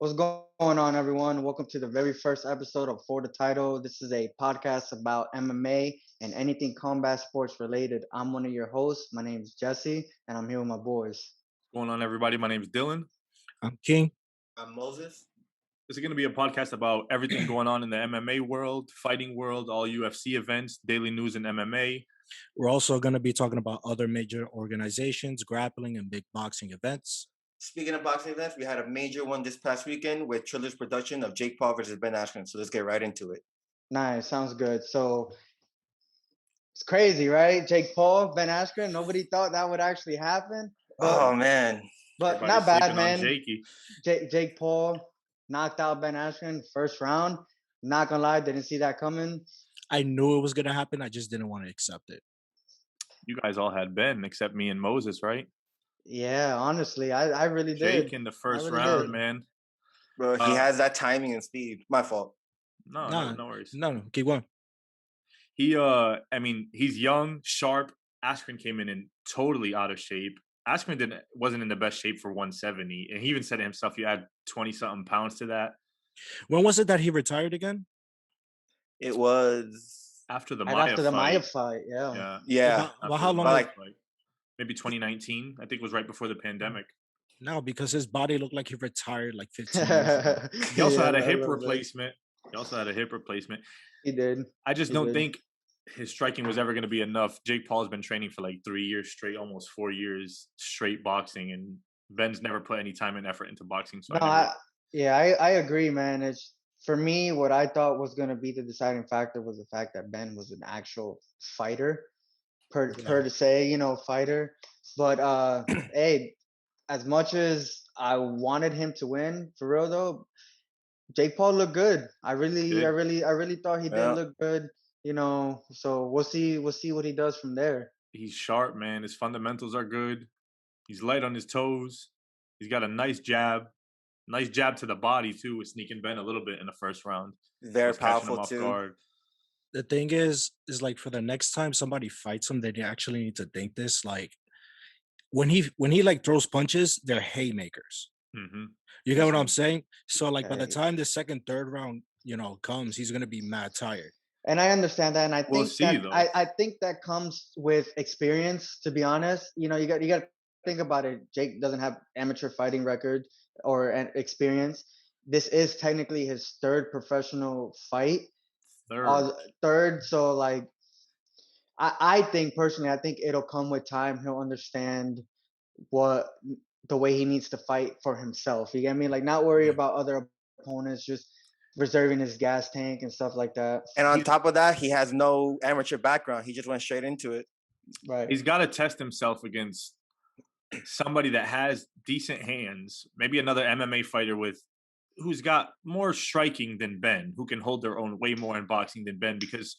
What's going on, everyone? Welcome to the very first episode of For the Title. This is a podcast about MMA and anything combat sports related. I'm one of your hosts. My name is Jesse, and I'm here with my boys. What's going on, everybody? My name is Dylan. I'm King. I'm Moses. This is going to be a podcast about everything going on in the MMA world, fighting world, all UFC events, daily news in MMA. We're also going to be talking about other major organizations, grappling, and big boxing events. Speaking of boxing events, we had a major one this past weekend with Triller's production of Jake Paul versus Ben Askren. So let's get right into it. Nice, sounds good. So it's crazy, right? Jake Paul, Ben Askren. Nobody thought that would actually happen. Oh man, but Everybody's not bad, sleeping on man. Jake Paul knocked out Ben Askren first round. Not gonna lie, didn't see that coming. I knew it was going to happen. I just didn't want to accept it. You guys all had Ben except me and Moses, right? Yeah, honestly, I really did. Jake in the first really round, did. man. bro, he has that timing and speed. My fault. No worries. No, keep going. He's young, sharp. Askren came in totally out of shape. Askren wasn't in the best shape for 170, and he even said it himself. You add 20-something pounds to that. When was it that he retired again? It was after the Maia fight. Yeah. Well, how long? Maybe 2019. I think it was right before the pandemic. No, because his body looked like he retired like 15 years ago. He also had a hip replacement. He did. I just don't think his striking was ever going to be enough. Jake Paul's been training for like 3 years straight, almost 4 years straight boxing, and Ben's never put any time and effort into boxing. So I agree, man. It's for me, what I thought was going to be the deciding factor was the fact that Ben was an actual fighter, per se, fighter. But hey, as much as I wanted him to win, for real though, Jake Paul looked good. I really thought he did look good. So we'll see what he does from there. He's sharp, man. His fundamentals are good. He's light on his toes. He's got a nice jab to the body too, with sneaking Ben a little bit in the first round. Very powerful too. Guard. The thing is like for the next time somebody fights him, they actually need to think this. Like when he like throws punches, they're haymakers. Mm-hmm. You get what I'm saying? So like by the time the second, third round, comes, he's gonna be mad tired. And I understand that, and I we'll think I think that comes with experience. To be honest, you got to think about it. Jake doesn't have amateur fighting record or an experience. This is technically his third professional fight. Third. So like, I think personally, I think it'll come with time. He'll understand the way he needs to fight for himself. You get me? Like, not worry about other opponents, just reserving his gas tank and stuff like that. And on top of that, he has no amateur background. He just went straight into it. Right. He's got to test himself against somebody that has decent hands, maybe another MMA fighter who's got more striking than Ben, who can hold their own way more in boxing than Ben, because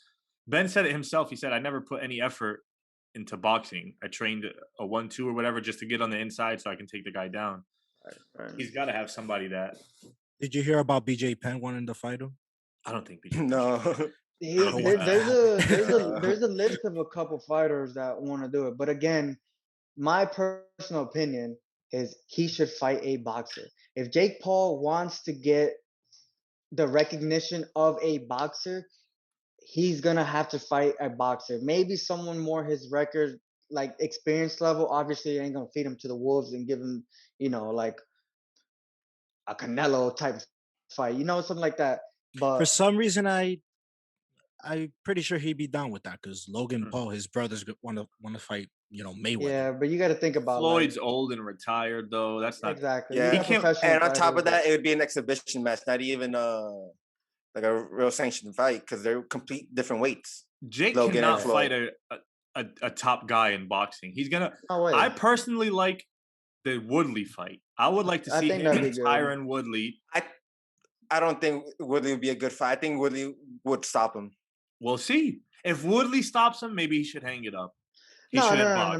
Ben said it himself. He said, I never put any effort into boxing. I trained a 1-2 or whatever just to get on the inside so I can take the guy down. Right. He's got to have somebody that. Did you hear about BJ Penn wanting to fight him? I don't think BJ. No. There's a list of a couple fighters that want to do it, but again, my personal opinion is he should fight a boxer. If Jake Paul wants to get the recognition of a boxer, he's gonna have to fight a boxer. Maybe someone more his record, like experience level. Obviously, ain't gonna feed him to the wolves and give him, like a Canelo type fight, something like that. But for some reason, I'm pretty sure he'd be down with that because Logan Paul, his brothers, want to fight, Mayweather. Yeah, but you got to think about Floyd's old and retired though. That's not exactly. Yeah, he can't. And on top of that, it would be an exhibition match, not even like a real sanctioned fight, because they're complete different weights. Jake cannot fight a top guy in boxing. He's gonna. No way. I personally like the Woodley fight. I would like to see him and Tyron Woodley. I don't think Woodley would be a good fight. I think Woodley would stop him. We'll see. If Woodley stops him, maybe he should hang it up. No.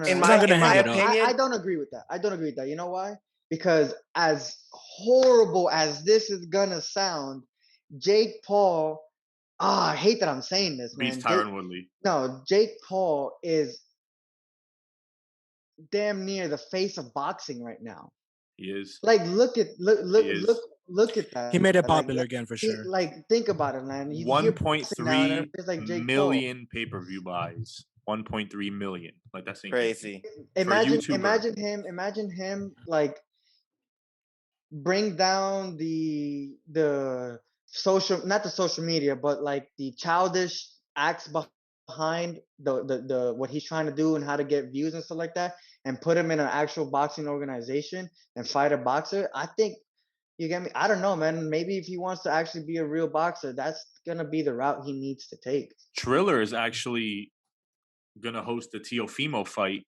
In my opinion, I don't agree with that. You know why? Because as horrible as this is gonna sound, Jake Paul. I hate that I'm saying this, man. Beats Tyron Woodley. No, Jake Paul is damn near the face of boxing right now. He is. Like, look look at that. He made it Like, popular again for sure. like think about it, man. You hear boxing now, and 1.3 it's like Jake Paul. million pay-per-view buys. 1.3 million. Like that's Crazy. Imagine him like bring down the social, not the social media, but like the childish acts behind the what he's trying to do and how to get views and stuff like that, and put him in an actual boxing organization and fight a boxer. I think, you get me? I don't know, man. Maybe if he wants to actually be a real boxer, that's gonna be the route he needs to take. Triller is actually gonna host the Teofimo fight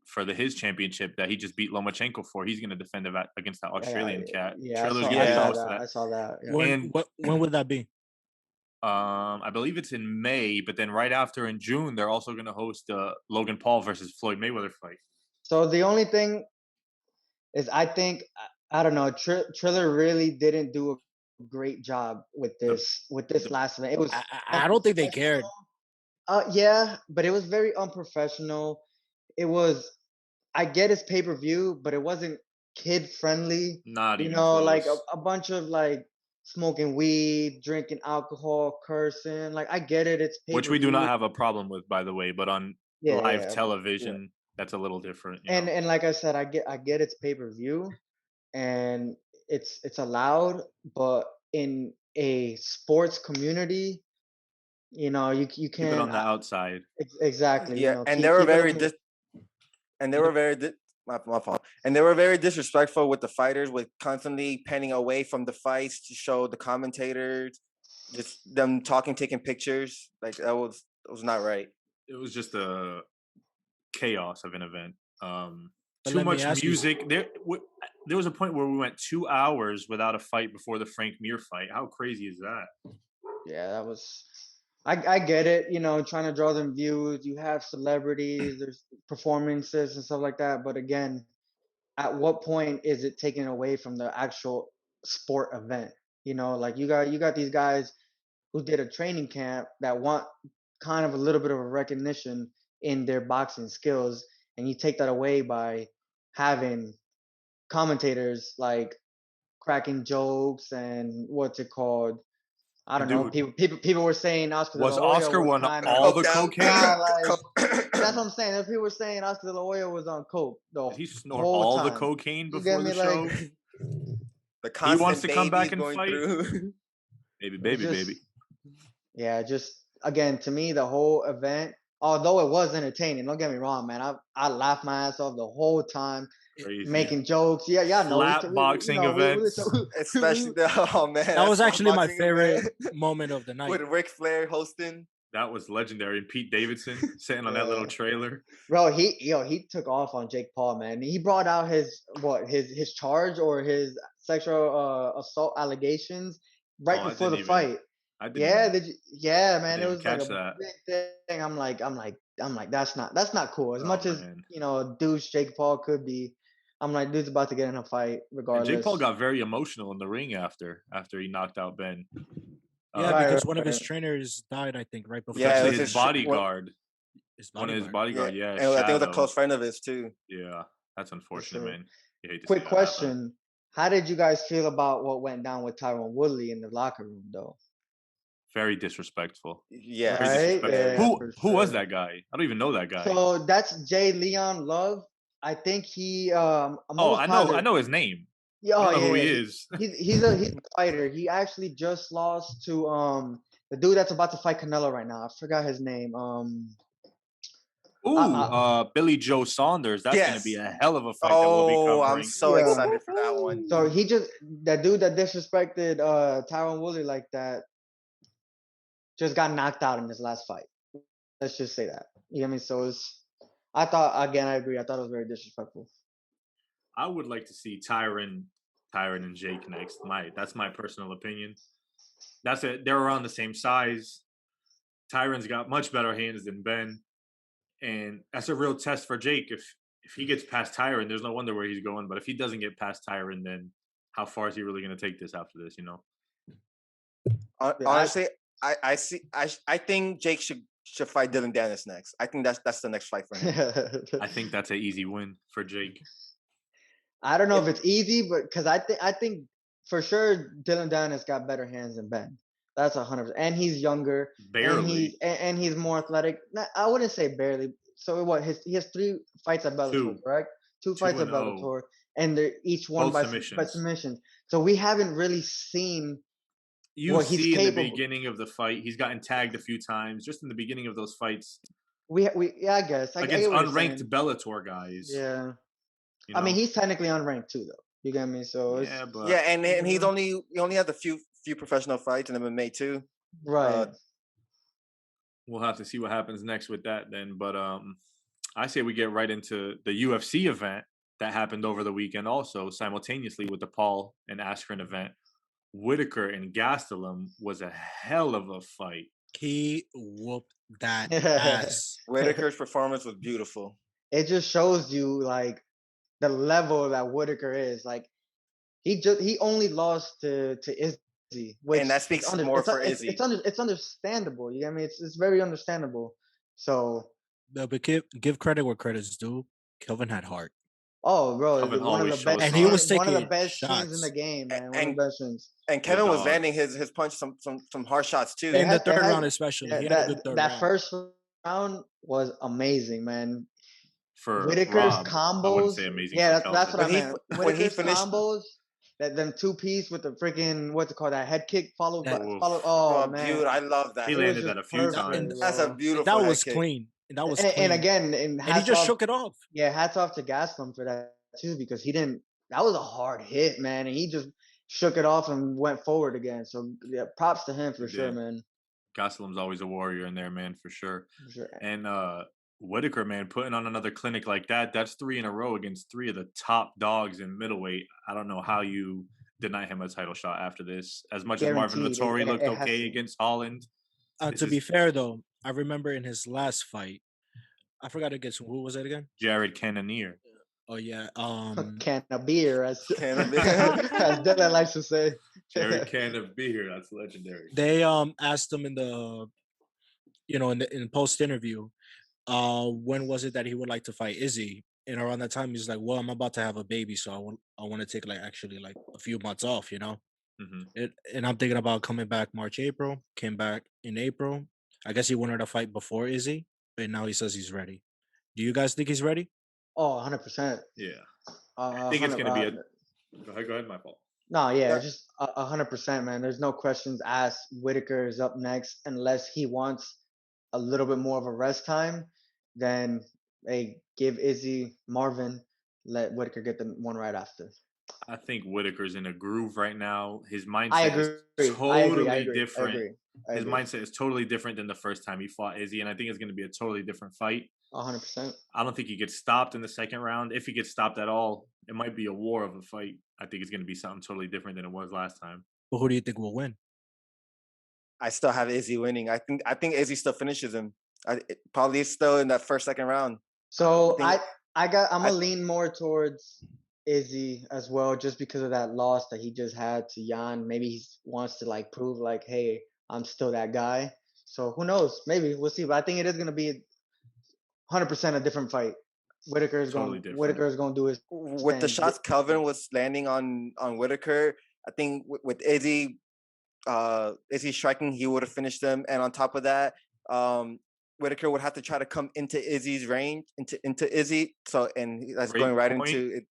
for his championship that he just beat Lomachenko for. He's gonna defend against that Australian cat. Yeah, Triller's I gonna saw host that. I saw that. Yeah. When would that be? I believe it's in May, but then right after in June, they're also gonna host Logan Paul versus Floyd Mayweather fight. So the only thing is, I think, I don't know, Triller really didn't do a great job with this last event. It was I don't think they cared. Yeah, but it was very unprofessional. It was, I get it's pay-per-view, but it wasn't kid friendly. Not You even know, close. like a bunch of like smoking weed, drinking alcohol, cursing. Like, I get it, it's pay-per-view. Which we do not have a problem with, by the way, but on live television, that's a little different. You know? And like I said, I get it's pay-per-view, and it's allowed, but in a sports community, you know, you keep can't it on the outside. exactly. Yeah, you know, and they were very my fault. And they were very disrespectful with the fighters, with constantly panning away from the fights to show the commentators, just them talking, taking pictures. Like that was not right. It was just a chaos of an event. But Too let me much ask you- music. There was a point where we went 2 hours without a fight before the Frank Mir fight. How crazy is that? Yeah, that was. I get it, you know, trying to draw them views. You have celebrities, there's performances and stuff like that. But again, at what point is it taken away from the actual sport event? You know, like you got these guys who did a training camp that want kind of a little bit of a recognition in their boxing skills, and you take that away by having commentators like cracking jokes and what's it called? I don't know. People were saying Oscar De La Was Hoya Oscar was won kinda, all the cocaine? that's what I'm saying. If people were saying Oscar De La Hoya was on coke the Did he snort whole all time. the cocaine You before get me? the show? Like, The constant he wants to come back and going fight. Through. Baby. Yeah, just again, to me, the whole event, although it was entertaining, don't get me wrong, man. I laughed my ass off the whole time. Crazy. Making jokes. Yeah, y'all know. Slap boxing events. Especially man. That was actually my boxing favorite event moment of the night. with Ric Flair hosting. That was legendary. And Pete Davidson sitting on that little trailer. Bro, he took off on Jake Paul, man. He brought out his charge or his sexual assault allegations right before the fight. Yeah, man. It was like a big thing. I'm like, that's not cool. As much as, you know, douche Jake Paul could be, I'm like, dude's about to get in a fight regardless. And Jake Paul got very emotional in the ring after he knocked out Ben. Yeah, because one of his trainers died, I think, right before. Yeah, his bodyguard. One of his bodyguard, yeah. And I think it was a close friend of his too. Yeah, that's unfortunate, man. Quick question: how did you guys feel about what went down with Tyron Woodley in the locker room, though? Very disrespectful. Yeah. Right? Who was that guy? I don't even know that guy. So that's Jay Leon Love. I think he. I know his name. Yeah, I don't know who he is. He's a fighter. He actually just lost to the dude that's about to fight Canelo right now. I forgot his name. Billy Joe Saunders. That's going to be a hell of a fight. That we'll be covering. I'm so excited for that one. So that dude that disrespected Tyron Woodley like that just got knocked out in his last fight. Let's just say that. You know what I mean? So I agree. I thought it was very disrespectful. I would like to see Tyron and Jake next. That's my personal opinion. They're around the same size. Tyron's got much better hands than Ben. And that's a real test for Jake. If he gets past Tyron, there's no wonder where he's going. But if he doesn't get past Tyron, then how far is he really going to take this after this, you know? Honestly, I think Jake should fight Dylan Dennis next. I think that's the next fight for him. I think that's an easy win for Jake. I don't know if it's easy, but because I think for sure, Dylan Dan has got better hands than Ben. That's 100%. And he's younger. Barely. And he's more athletic. I wouldn't say barely. So what? He has 3 fights at Bellator, Two. correct? 2 fights at 2-0. Bellator, and they're each won Both by submissions. submission. So we haven't really seen You what he's see in the capable. beginning of the fight, he's gotten tagged a few times. Just in the beginning of those fights, We yeah, I guess I against get what you're unranked saying. Bellator guys. Yeah, You I mean know? he's technically unranked too, though. You get me? So it's Yeah, but Yeah, and he only has a few professional fights in MMA too. right. we'll have to see what happens next with that then. But I say we get right into the UFC event that happened over the weekend also simultaneously with the Paul and Askren event. Whittaker and Gastelum was a hell of a fight. He whooped that ass. Whittaker's performance was beautiful. It just shows you like the level that Whittaker is. Like he only lost to Izzy, which And that speaks more for Izzy. It's understandable. You get me? It's very understandable. So No, but give credit where credit's due. Kelvin had heart. oh bro, Kelvin one of always the best shows And he was one of the taking best teams in shots. the game, man. One And- of the best teams. And Kevin was dog. landing his punch some hard shots too. In the had- it third had- round, especially, he had a good third that round. first round was amazing, man. For Whittaker's Rob, combos. I wouldn't say amazing. Yeah, for that's what I When he- meant. when he Whittaker's finished- combos, that them 2-piece with the freaking what's it called, that head kick followed by Oof. oh Oh, man, dude, I love that. He It was landed just that a few perfect, times. That's a bro. beautiful. That head was kick. clean. That was And clean. again, And he just shook it off. Yeah, hats off to Gastelum for that too, because he didn't. That was a hard hit, man, and he just shook it off and went forward again. So yeah, props to him for He sure, did. man. Gastelum's always a warrior in there, man, for sure. For sure. And Whittaker, man, putting on another clinic like that, that's 3 in a row against 3 of the top dogs in middleweight. I don't know how you deny him a title shot after this. As much as Marvin Guaranteed. Vettori looked It has okay to. against Holland. To This be is- fair, though, I remember in his last fight, I forgot against who was it again? Jared Cannonier. Oh yeah, Can of beer, as Can of beer. as Dylan likes to say. Jared Can of Beer. That's legendary. they asked him in the in post interview, when was it that he would like to fight Izzy? And around that time, he's like, "Well, I'm about to have a baby, so I want to take like a few months off, you know." hmm And I'm thinking about coming back March, April. Came back in April. I guess he wanted to fight before Izzy, but now he says he's ready. Do you guys think he's ready? Oh, 100%. Yeah. I think it's going to be a. Go ahead, my fault. No, yeah, Yeah. just 100%, man. There's no questions asked. Whittaker is up next, unless he wants a little bit more of a rest time. Then they give Izzy Marvin, let Whittaker get the one right after. I think Whittaker's in a groove right now. His mindset I agree. is totally I agree. different. I His agree. mindset is totally different than the first time he fought Izzy, and I think it's going to be a totally different fight. 100%. I don't think he gets stopped in the second round. If he gets stopped at all, it might be a war of a fight. I think it's going to be something totally different than it was last time. But who do you think will win? I still have Izzy winning. I think Izzy still finishes him. Probably still in that second round. So I I'm I- gonna lean more towards Izzy as well, just because of that loss that he just had to Jan. Maybe he wants to like prove like, hey, I'm still that guy. So who knows? Maybe we'll see. But I think it is gonna be 100% a different fight. Whittaker is Totally going. different. Whittaker is going to do his With the thing. shots Kelvin was landing on Whittaker, I think with Izzy, Izzy striking, he would have finished him. And on top of that, Whittaker would have to try to come into Izzy's range, into Izzy. So that's Great going right point. into it.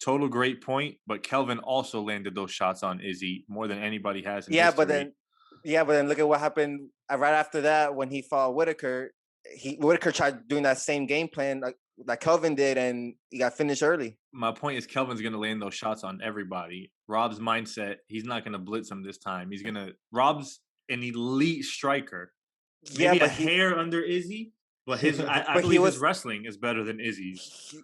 Total great point, but Kelvin also landed those shots on Izzy more than anybody has in Yeah, history. but then look at what happened right after that when he fought Whittaker. Whittaker tried doing that same game plan like Kelvin did, and he got finished early. My point is Kelvin's going to land those shots on everybody. Rob's mindset, he's not going to blitz him this time. Rob's an elite striker. Yeah, Maybe but a hair under Izzy, but I But he believe was- his wrestling is better than Izzy's.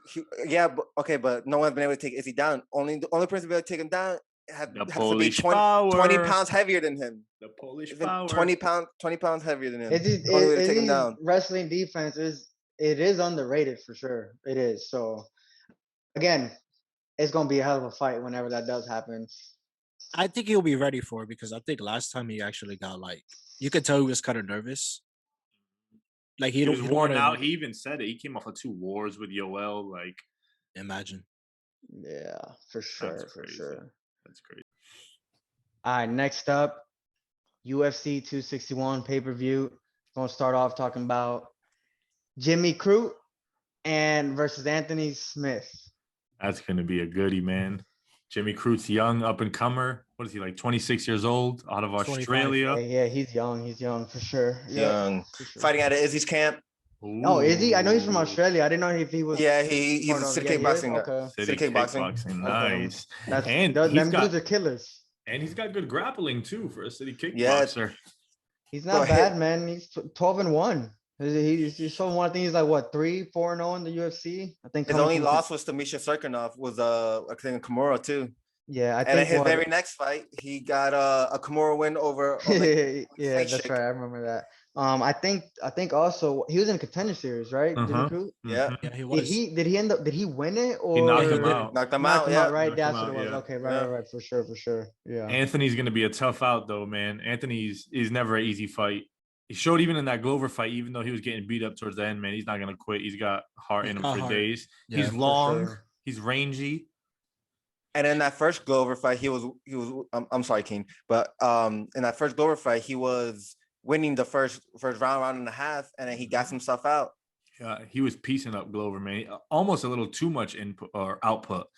but no one's been able to take Izzy down. The only person able to take him down The has to be Polish 20 power. pounds heavier than him. The Polish Even power. 20 pounds heavier than him. Izzy's, The only way to take him Izzy's down. wrestling defense is underrated for sure. It is. So again, it's gonna be a hell of a fight whenever that does happen. I think he'll be ready for it because I think last time he actually got you could tell he was kind of nervous. Like He was don't worn wanna out. He even said it. He came off of 2 wars with Yoel. Like, imagine. Yeah, for sure, for crazy. sure. That's crazy. All right, next up, UFC 261 pay-per-view. Gonna start off talking about Jimmy Crute and versus Anthony Smith. That's gonna be a goodie, man. Jimmy Crute's young, up and comer. What is he, like 26 years old, out of 25. Australia? Yeah, he's young for sure. Young, for sure. fighting out of Izzy's camp. Oh, is he? I know he's from Ooh. Australia. I didn't know if he was. Yeah, he's part a of- city yeah, he is? kickboxing. Okay. City City kickboxing. kickboxing. Okay. Nice. That's And them he's got, dudes are killers. and he's got good grappling too for a city Yeah. kickboxer. He's Go not ahead. bad, man. He's 12-1. He's so one. I think he's like what 3-4-0 in the UFC. I think His coming only from- loss was to Misha Serkinov, was I think Kimura too. Yeah, I And in think his what- very next fight, he got a Kimura win over. yeah, that's shake. right. I remember that. I think also he was in a contender series, right? Jimmy Uh-huh. Crute? Yeah. Mhm. Yeah, he Did was. did he win it or He knocked Yeah, him he did. out. Knocked him knocked out. him Yeah. out, right? Knocked him That's what out, it was. yeah. Okay, Yeah. right, for sure. Yeah. Anthony's gonna be a tough out though, man. Anthony's is never an easy fight. He showed even in that Glover fight, even though he was getting beat up towards the end, man, he's not gonna quit. He's got heart He's in him got for heart. days. Yeah, He's for long, sure. he's rangy. And in that first Glover fight, he was. I'm sorry, King, but in that first Glover fight, he was winning the first round and a half, and then he gas himself out. Yeah, he was piecing up Glover, man. Almost a little too much input or output.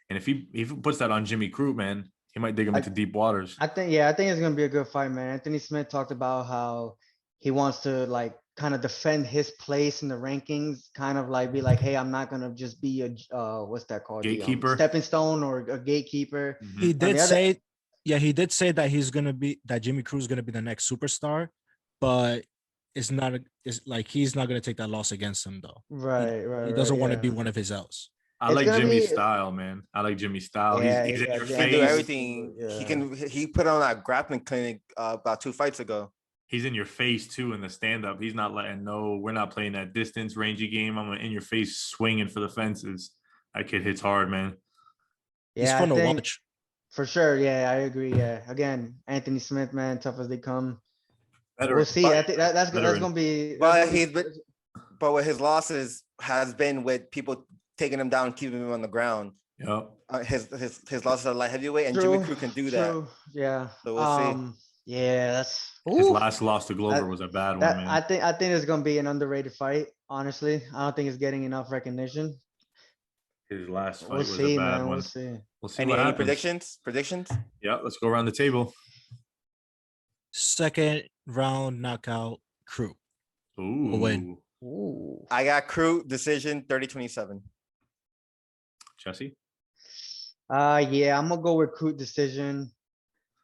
And if he puts that on Jimmy Crute, man, he might dig him into deep waters. I think it's gonna be a good fight, man. Anthony Smith talked about how he wants to like kind of defend his place in the rankings, kind of like be like, hey, I'm not gonna just be a what's that called? Gatekeeper? Stepping stone or a gatekeeper. Mhm. He did the other- say, yeah, he did say that that Jimmy Crute is gonna be the next superstar, but it's not he's not gonna take that loss against him though. Right. He doesn't want to yeah. be one of his L's. I It's like gonna Jimmy's be- style, man. I like Jimmy's style. Yeah, he's in yeah, your yeah. He can do face. everything. Yeah. He put on that grappling clinic about 2 fights ago. He's in your face too in the stand-up. He's not letting we're not playing that distance rangy game. I'm in your face swinging for the fences. That kid hits hard, man. He's Yeah, fun I to think watch. for sure. Yeah, I agree. Yeah, again, Anthony Smith, man, tough as they come. We'll see. I think that's gonna be. But but with his losses has been with people taking him down, keeping him on the ground. Yep. His losses are light heavyweight, and Jimmy Crute can do that. Yeah. So we'll see. Yeah, that's His oof. last loss to Glover was a bad one, man. I think it's gonna be an underrated fight. Honestly, I don't think it's getting enough recognition. His last fight We'll was see, a bad man. one. We'll see. We'll see Any what happens. predictions? Yeah, let's go around the table. Second round knockout Crute. Ooh. win. Ooh. I got Crute decision 30-27. Jesse? Yeah, I'm gonna go with Crute decision.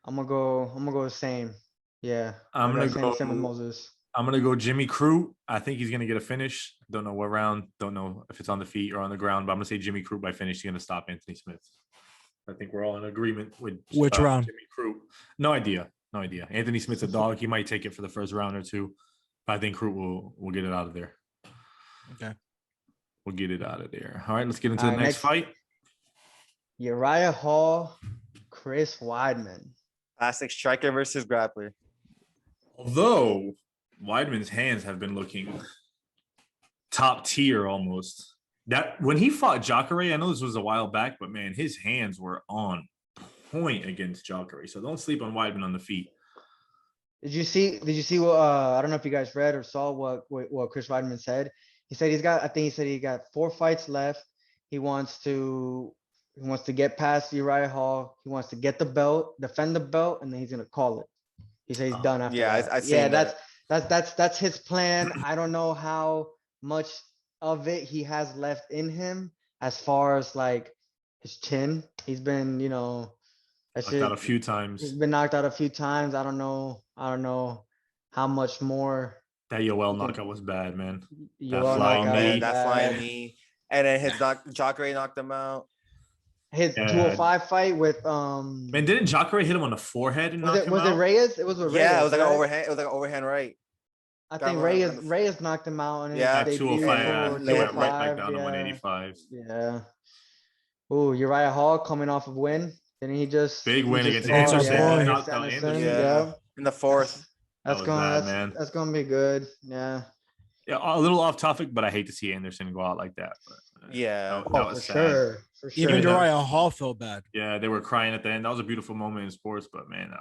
I'm gonna go the same. Yeah. I'm gonna same with go. Moses. I'm gonna go Jimmy Crute. I think he's gonna get a finish. Don't know what round. Don't know if it's on the feet or on the ground. But I'm gonna say Jimmy Crute by finish. He's gonna stop Anthony Smith. I think we're all in agreement with Which round? Jimmy Crute. No idea. Anthony Smith's a dog. He might take it for the first round or two. But I think Crute will get it out of there. Okay. We'll get it out of there. All right, let's get into All the right, next next- fight. Uriah Hall, Chris Weidman. Classic striker versus grappler. Although Weidman's hands have been looking top tier almost. That when he fought Jacare, I know this was a while back, but man, his hands were on point against Jacare. So don't sleep on Weidman on the feet. Did you see what I don't know if you guys read or saw what Chris Weidman said. He said he got 4 fights left. He wants to get past Uriah Hall. He wants to get the belt, defend the belt, and then he's gonna call it. He said he's done after Yeah, that. I seen that. That's his plan. I don't know how much of it he has left in him as far as like his chin. He's been, Knocked out a few times. He's been knocked out a few times. I don't know how much more. That Yoel knockout was bad, man. Yoel flying knockout knee. was That bad. flying knee. And then Jacare knocked him out. His Yeah. 205 fight with Man, didn't Jacare hit him on the forehead and knock him was out? it Reyes? It was with Reyes. Yeah, it was like right? an overhand. It was like an overhand right. I got think one on the- Reyes knocked him out. And Yeah, At 205, yeah, he went right 205, back down to yeah. 185. Yeah. Ooh, Uriah Hall coming off a win. Didn't he just Big win against Anderson. Yeah, Yeah, against knocked out Anderson. Yeah. In the fourth. That's was going. bad, man. That's going to be good. Yeah. Yeah, a little off topic, but I hate to see Anderson go out like that. But Yeah. that Oh, was for sad. sure. For sure. Even Yeah. Uriah Hall felt bad. Yeah, they were crying at the end. That was a beautiful moment in sports, but man,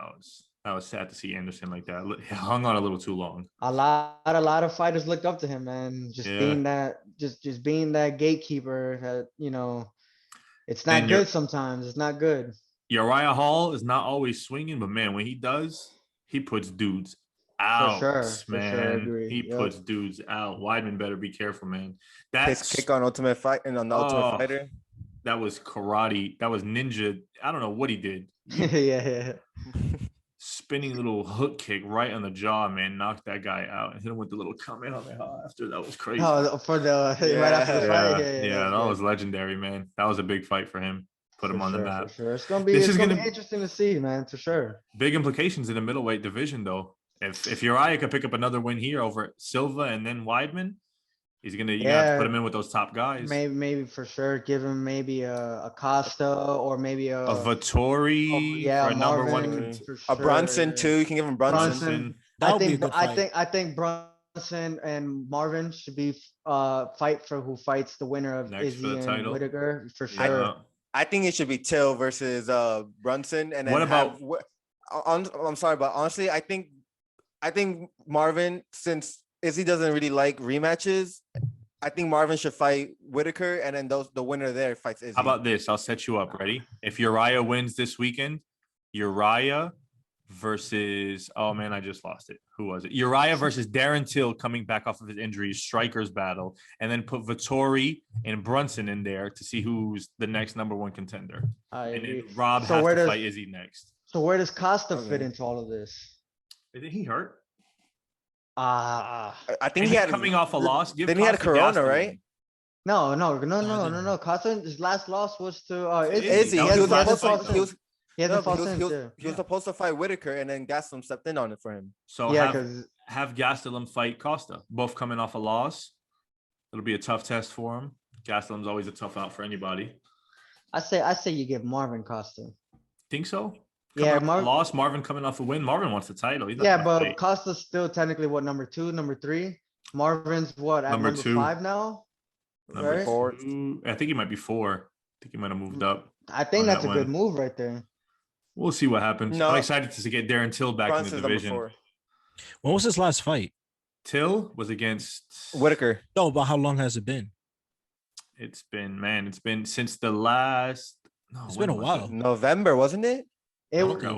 that was sad to see Anderson like that. He hung on a little too long. A lot of fighters looked up to him, man. Just Yeah. being that, just being that gatekeeper. That it's And not good sometimes. It's not good. Uriah Hall is not always swinging, but man, when he does, he puts dudes out, For man. sure, agree. He Yep. puts dudes out. Weidman better be careful, man. His kick on Ultimate Fight and on the Ultimate Fighter. That was karate. That was ninja. I don't know what he did. yeah. Spinning little hook kick right on the jaw, man. Knocked that guy out and hit him with the little Kamehameha after. That was crazy. Oh, for the right after the fight. Yeah, that was legendary, man. That was a big fight for him. Put him on the map. For sure. It's gonna be interesting to see, man, for sure. Big implications in the middleweight division, though. If Uriah could pick up another win here over Silva and then Weidman, he's gonna have to put him in with those top guys. Maybe for sure. Give him maybe a Costa or maybe a Vittori for a number one. A Brunson too. You can give him Brunson. That would be a good fight. I think Brunson and Marvin should be fight for who fights the winner of Izzy and Whittaker for sure. I think it should be Till versus Brunson. And then what about? I'm sorry, but honestly, I think Marvin, since Izzy doesn't really like rematches, I think Marvin should fight Whittaker, and then the winner there fights Izzy. How about this? I'll set you up. Ready? If Uriah wins this weekend, Uriah versus I just lost it. Who was it? Uriah versus Darren Till coming back off of his injuries, strikers battle, and then put Vittori and Brunson in there to see who's the next number one contender. And then Rob has to fight Izzy next. So where does Costa fit into all of this? Isn't he hurt? I think he had coming off a loss. Then he had a Corona, right? No. Costa, his last loss was to Izzy. He was supposed to fight Whittaker, and then Gastelum stepped in on it for him. So have Gastelum fight Costa. Both coming off a loss. It'll be a tough test for him. Gastelum's always a tough out for anybody. I say you give Marvin Costa. Think so? Marvin coming off a win. Marvin wants the title. But Costa's still technically what, number 2, number 3? Marvin's what, at number 2. 5 now? Number 4. I think he might be 4. I think he might have moved up. I think that's a good move right there. We'll see what happens. I'm excited to get Darren Till back in the division. When was his last fight? Till was against Whittaker. No, but how long has it been? It's been since the last. No, it's been a while. November, wasn't it? It was. I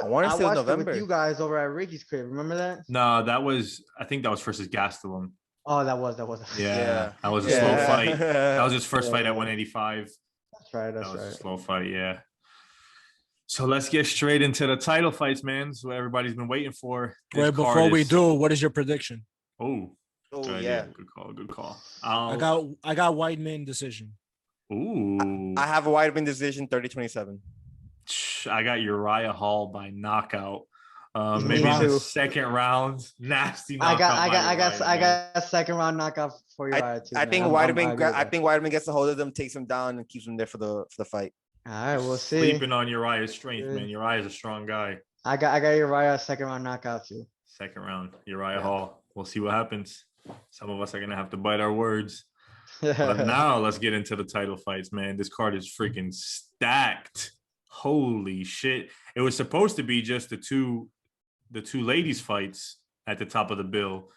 watched November. It with you guys over at Ricky's crib. Remember that? No, I think that was versus Gastelum. Oh, that was. Yeah. That was a slow fight. That was his first fight at 185. That's right. That was a slow fight. Yeah. So let's get straight into the title fights, man. So everybody's been waiting for. Wait, before we do, what is your prediction? Oh yeah. Good call. I got Weidman decision. Ooh. I have a Weidman decision 30-27. I got Uriah Hall by knockout. Maybe the second round. Nasty knockout. I got a second round knockout for Uriah too. I think Weidman gets a hold of them, takes them down, and keeps them there for the fight. All right, we'll see. Sleeping on Uriah's strength, man. Uriah's a strong guy. I got Uriah second round knockout too. Second round, Uriah Hall. We'll see what happens. Some of us are gonna have to bite our words. But now let's get into the title fights, man. This card is freaking stacked. Holy shit! It was supposed to be just the two ladies fights at the top of the bill.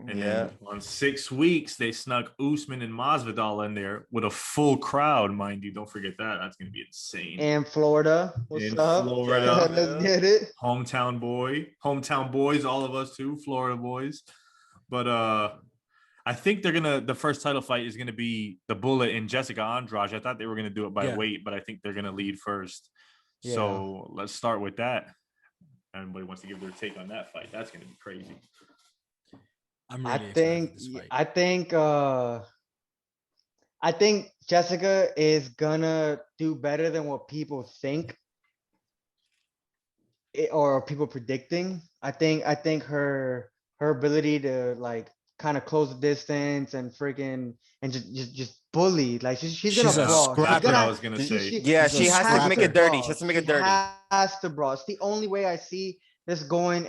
And then on 6 weeks, they snuck Usman and Masvidal in there with a full crowd, mind you. Don't forget that. That's going to be insane. And Florida. What's up? Florida. Let's get it. Hometown boys, all of us too, Florida boys. But I think the first title fight is going to be the Bullet and Jessica Andrade. I thought they were going to do it by weight, but I think they're going to lead first. Yeah. So let's start with that. Everybody wants to give their take on that fight. That's going to be crazy. I think Jessica is gonna do better than what people think or people predicting. I think her ability to like kind of close the distance and freaking and just bully, like she's gonna brawl. I was gonna say. She has to make it dirty. She has to make it dirty. Has to brawl. It's the only way I see this going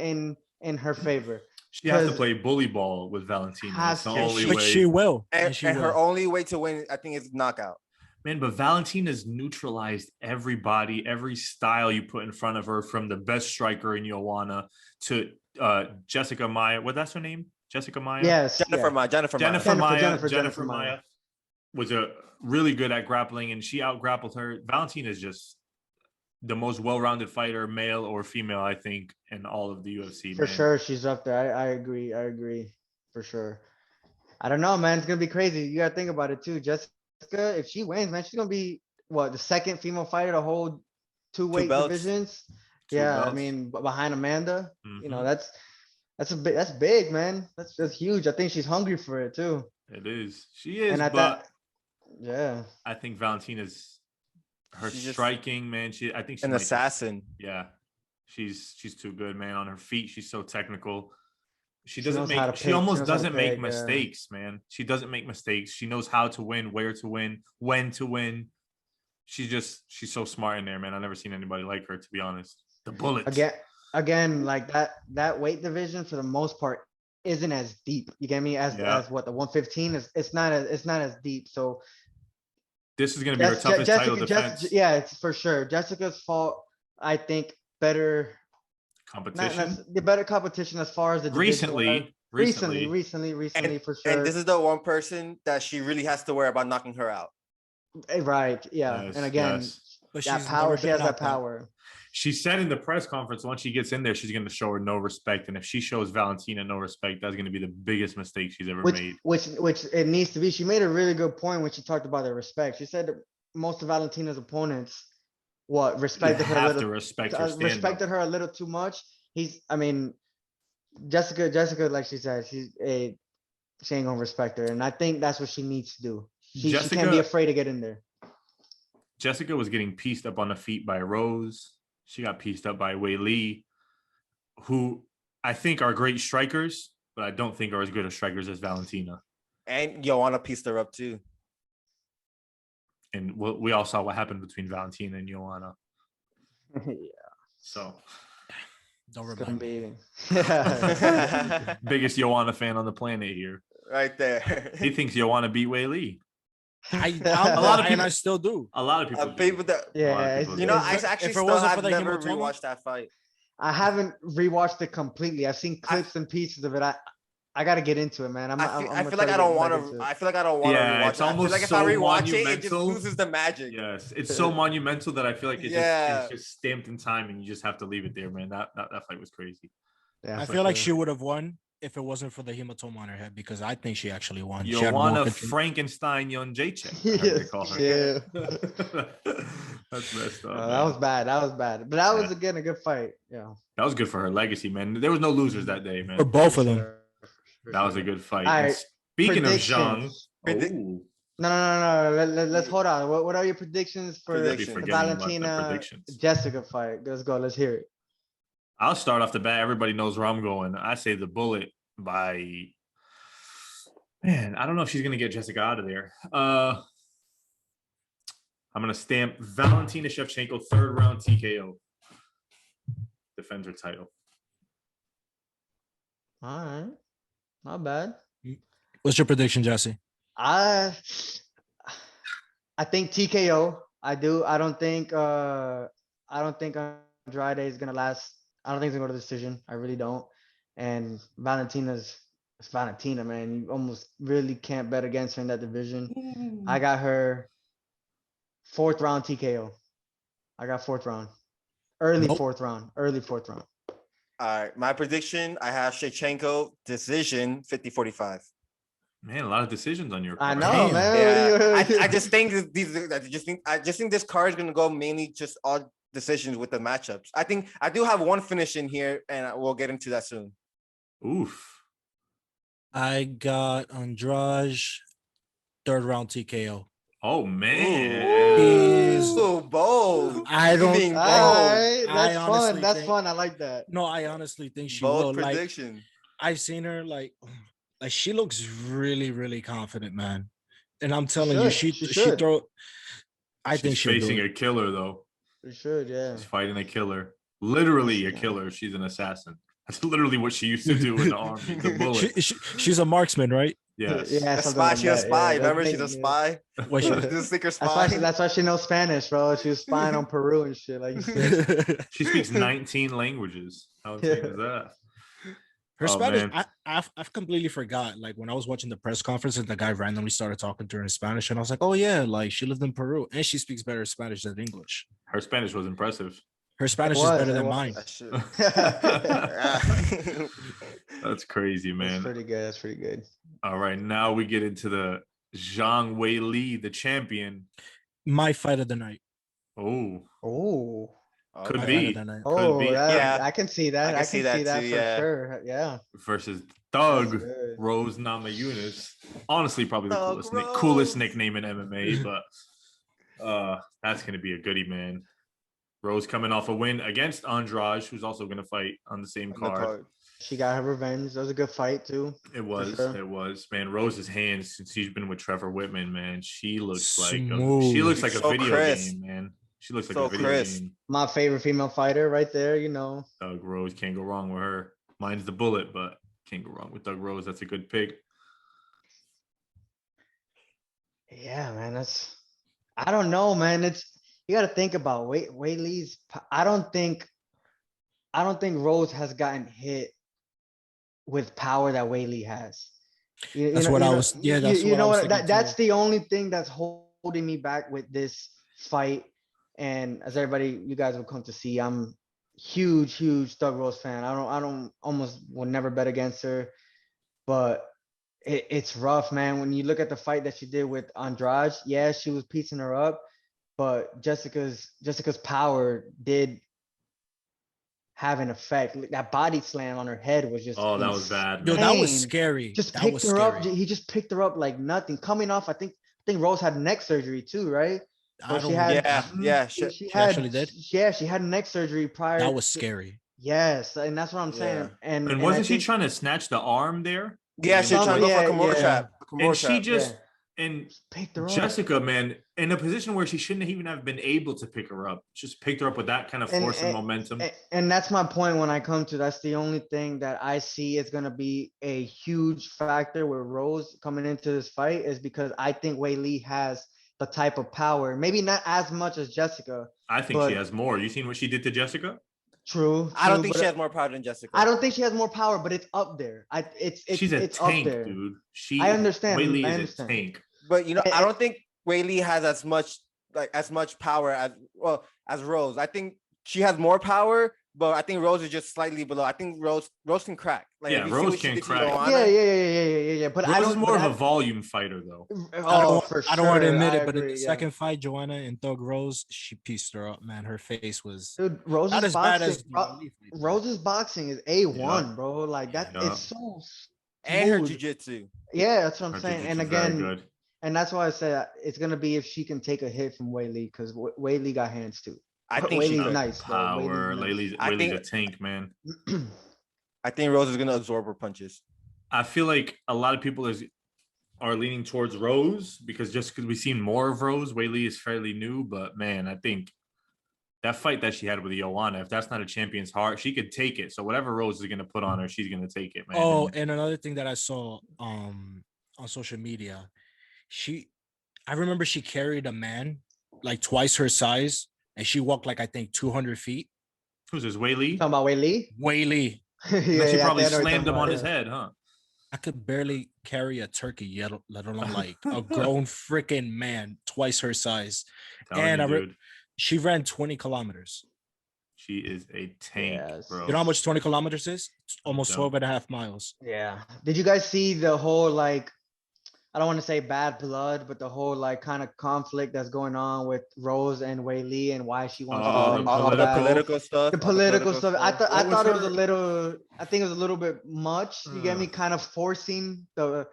in her favor. She has to 'Cause- play bully ball with Valentina. That's Has the to. only But way. she will. And she her will. only way to win, I think, is knockout. Man, but Valentina's neutralized everybody, every style you put in front of her, from the best striker in Joanna to Jessica Maya. That's her name? Jessica Maya? Yes. Jennifer Maya. Jennifer Maya was really good at grappling, and she out-grappled her. Valentina is just the most well-rounded fighter, male or female, I think, in all of the UFC. For man. sure, she's up there. I agree. I agree. For sure. I don't know, man. It's gonna be crazy. You gotta think about it too. Jessica, if she wins, man, she's gonna be the second female fighter to hold two weight belts. divisions. Two Yeah, I belts. mean, behind Amanda. You know, Mhm. that's big, man. That's huge. I think she's hungry for it too. It is. She is, And at but yeah. I think Valentina's She's just striking, man. I think she an might just- assassin. yeah, she's too good, man. On her feet, she's so technical. She knows doesn't how to make. She pick, she almost knows how to doesn't make pick, yeah. mistakes, man. She doesn't make mistakes. She knows how to win, where to win, when to win. She's so smart in there, man. I've never seen anybody like her, to be honest. The bullets. Again, like that weight division for the most part isn't as deep. You get me? As what the 115 is. It's not as deep. So This is gonna be her toughest title defense. Yeah, it's for sure. Jessica's fault. I think better Competition. the better competition as far as the division was. Recently. Recently, for sure. And this is the one person that she really has to worry about knocking her out. Right. Yeah. Yes, And again, yes. But that she's power. never She been has that knocked out. power. She said in the press conference, once she gets in there, she's going to show her no respect. And if she shows Valentina no respect, that's going to be the biggest mistake she's ever made. Which it needs to be. She made a really good point when she talked about the respect. She said that most of Valentina's opponents, respected her a little, respected her a little too much. Jessica, like she said, she ain't gonna respect her, and I think that's what she needs to do. She can't be afraid to get in there. Jessica was getting pieced up on the feet by Rose. She got pieced up by Weili, who I think are great strikers, but I don't think are as good as strikers as Valentina. And Joanna pieced her up too. And we all saw what happened between Valentina and Joanna. Yeah. So Don't It's gonna remind me. be. biggest Joanna fan on the planet here. Right there. He thinks Joanna beat Weili. I still do. A lot of people. do. People that, Yeah, people you know, do. I actually if it still wasn't for have the never hematoma- rewatched that fight. I haven't rewatched it completely. I've seen clips and pieces of it. I gotta get into it, man. I feel like I don't want to. I feel like I don't want to Yeah, rewatch it's it. I feel almost like if so I rewatch it, it just monumental. loses the magic. Yes, it's so monumental that I feel like Yeah. it's just stamped in time, and you just have to leave it there, man. That fight was crazy. Yeah, I for feel like sure. she would have won if it wasn't for the hematoma on her head, because I think she actually won. She had more Joanna control. Frankenstein Jędrzejczyk. I heard they call her. Yeah. That's messed up. That was bad. But that was again a good fight. Yeah. That was good for her legacy, man. There was no losers that day, man. For both of them. That was a good fight. All And right, speaking of Zhang, predictions. No. Let's hold on. What are your predictions for Predictions. the Forgetting about the Valentina predictions. Jessica fight? Let's go. Let's hear it. I'll start off the bat. Everybody knows where I'm going. I say the bullet by. Man, I don't know if she's gonna get Jessica out of there. I'm gonna stamp Valentina Shevchenko 3rd round TKO. Defends her title. All right. Not bad. What's your prediction, Jesse? I think TKO. I do. I don't think Andrade is gonna last. I don't think it's gonna go to decision. I really don't. And it's Valentina, man. You almost really can't bet against her in that division. I got her 4th round TKO. I got 4th round. Early Nope. 4th round. All right, my prediction: I have Shevchenko decision 50-45. Man, a lot of decisions on your I card. know, Damn. man. Yeah, I just think I just think this card is gonna go mainly just all decisions with the matchups. I do have one finish in here, and we'll get into that soon. Oof. I got Andrade 3rd round TKO. Oh man. He's- Ooh, bold. I don't- Being bold. All right, I that's fun. honestly That's think- fun. I like that. No, I honestly think she Bold will. Like, prediction. I've seen her like she looks really, really confident, man. And I'm telling you, should. she She should. throw. I She's think she'll facing do a it. killer though. You should, yeah. She's fighting a killer. Literally a killer. She's an assassin. That's literally what she used to do in the army. The bullet. She's a marksman, right? Yes. Yeah, A something spy. like She's a that. spy. Yeah, Remember, that's she's a big, spy. What she This secret That's spy. that's why she knows Spanish, bro. She was spying on Peru and shit. Like you said. She speaks 19 languages. How insane is that? Her Oh, Spanish, man. I've completely forgot. Like when I was watching the press conference and the guy randomly started talking to her in Spanish, and I was like, oh yeah, like she lived in Peru and she speaks better Spanish than English. Her Spanish was impressive. Her Spanish is better than mine. That shit. That's crazy, man. That's pretty good. That's pretty good. All right, now we get into the Zhang Weili, the champion. My fight of the night. Oh, Oh. could My be. fight of the night. Oh, be. that, Yeah. I can see that. I I can can see see that that too, for yeah. sure. Yeah. Versus Thug good. Rose Namajunas. Honestly, probably the Thug coolest Rose. nickname in MMA, but that's going to be a goodie, man. Rose coming off a win against Andrade, who's also going to fight on the same On the card. card. She got her revenge. That was a good fight too. It was, sure. man. Rose's hands since she's been with Trevor Whitman, man. She looks like she Smooth. looks like a So video crisp. game, man. She looks like So a video crisp. game. My favorite female fighter right there, you know. Doug Rose, can't go wrong with her. Mine's the Bullet, but can't go wrong with Doug Rose. That's a good pick. Yeah, man. I don't know, man. You got to think about Weili's. I don't think Rose has gotten hit with power that Weili has. That's what I was. Yeah, that's you what I know was what? thinking That's too. the only thing that's holding me back with this fight. And as you guys will come to see, I'm huge Doug Rose fan. I don't almost will never bet against her, but it's rough, man. When you look at the fight that she did with Andrade, yeah, she was piecing her up, but Jessica's power did have an effect. That body slam on her head was just that was bad. Yo, Man. that was scary. Just That picked was her up. scary. He just picked her up like nothing. Coming off, I think Rose had neck surgery too, right? I She don't. had- Yeah. She actually did? Yeah, she had neck surgery prior. That was scary. Yes, and that's what I'm saying. And And I wasn't she think trying to snatch the arm there? Yeah, she was trying to go for a Kimura trap. And she trap. just and picked her up. Jessica, man, in a position where she shouldn't even have been able to pick her up. Just picked her up with that kind of force and momentum. And that's my point when I come to that's the only thing that I see is going to be a huge factor with Rose coming into this fight is because I think Weili has the type of power, maybe not as much as Jessica. I think she has more. You seen what she did to Jessica? True. I don't think she has more power than Jessica. I don't think she has more power, but it's up there. She's a it's tank, up there. dude. I understand. Weili I is understand. a tank. But I don't think Weili has as much power as Rose. I think she has more power, but I think Rose is just slightly below. I think Rose can crack. Like, Yeah, Rose can crack. Yeah. But Rose is more of a volume fighter, though. For I don't want to sure, admit I it, but in agree, the yeah. second fight, Joanna and Thug Rose, she pieced her up, man. Her face was Dude, Rose's not as bad as boxing, Rose's boxing is A1, bro. Like that, it's so and her smooth. jiu-jitsu. Yeah, that's what I'm Her saying. And jiu-jitsu's very again, good. and that's why I said it's gonna be if she can take a hit from Weili because Weili got hands too. I think she Weili's could. nice, bro. Power. Weili's Weili's a tank, man. I think Rose is gonna absorb her punches. I feel like a lot of people are leaning towards Rose because we've seen more of Rose. Weili is fairly new, but man, I think that fight that she had with Joanna, if that's not a champion's heart, she could take it. So whatever Rose is gonna put on her, she's gonna take it, man. Oh, and another thing that I saw on social media, I remember she carried a man like twice her size, and she walked like I think 200 feet. Who's this? Weili? talking about Weili. Weili. She probably slammed him on his head, huh? I could barely carry a turkey, yet let alone like a grown freaking man twice her size. And she ran 20 kilometers. She is a tank, bro. You know how much 20 kilometers is? It's almost 12 and a half miles. Yeah. Did you guys see the whole like, I don't want to say bad blood, but the whole like kind of conflict that's going on with Rose and Weili and why she wants to all the political stuff. The political stuff. I thought it was a little. I think it was a little bit much. You get me? Kind of forcing the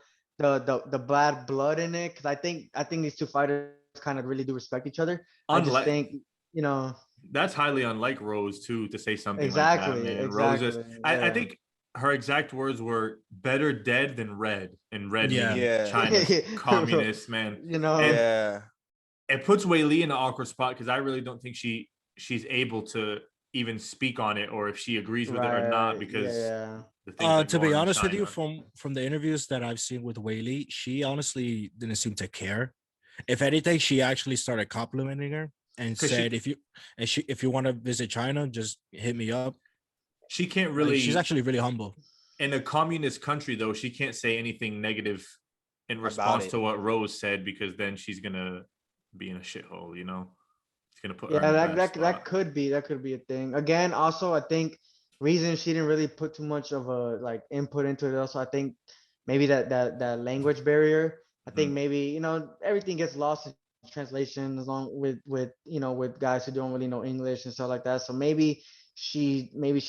bad blood in it because I think these two fighters kind of really do respect each other. I just think that's highly unlike Rose too to say something exactly. Like that, man. Exactly. Rose is, I think her exact words were better dead than red, and red meaning China's communist, man. And it puts Weili in an awkward spot because I really don't think she's able to even speak on it or if she agrees with it or not because yeah. the things that To go be on in honest with you, China. from the interviews that I've seen with Weili, she honestly didn't seem to care. If anything, she actually started complimenting her and 'Cause said, if you want to visit China, just hit me up. She can't Like, really. she's actually really humble. In a communist country, though, she can't say anything negative in response to what Rose said because then she's gonna be in a shithole. You know, it's gonna put her in Yeah, a that bad that spot. that could be a thing. Again, also I think reason she didn't really put too much of a like input into it. Also, I think maybe that language barrier. I think maybe everything gets lost in translation as long with with guys who don't really know English and stuff like that. So maybe she